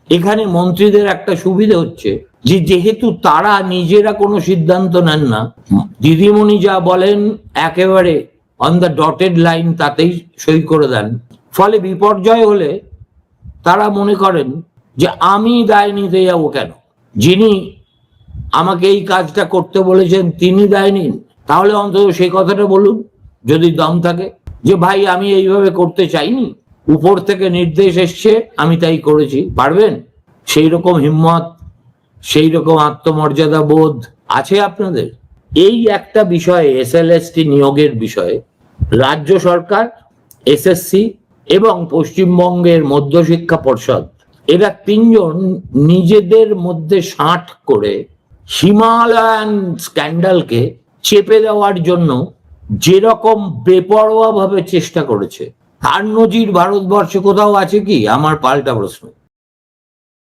এখানে মন্ত্রীদের একটা সুবিধা হচ্ছে যে যেহেতু তারা নিজেরা কোনো সিদ্ধান্ত নেন না, দিদিমণি যা বলেন একেবারে অন দ্য ডটেড লাইন তাতেই সই করে দেন, ফলে বিপর্যয় হলে তারা মনে করেন যে আমি দায় নিতে যাবো কেন, যিনি আমাকে এই কাজটা করতে বলেছেন তিনি দায় নিন। তাহলে অন্তত সেই কথাটা বলুন যদি দম থাকে, যে ভাই আমি এইভাবে করতে চাইনি, উপর থেকে নির্দেশ এসছে আমি তাই করেছি। পারবেন? সেই রকম হিম্মত, সেই রকম আত্মমর্যাদা বোধ আছে আপনাদের? এই একটা বিষয়ে, এসএলএসটি নিয়োগের বিষয়ে রাজ্য সরকার, এসএসসি এবং পশ্চিমবঙ্গের মধ্যশিক্ষা পর্ষদ এরা তিনজন নিজেদের মধ্যে সাঁট করে হিমালয়ান স্ক্যান্ডালকে চেপে দেওয়ার জন্য যেরকম বেপরোয়া ভাবে চেষ্টা করেছে, তার নজির ভারতবর্ষে কোথাও আছে কি? আমার পাল্টা প্রশ্ন।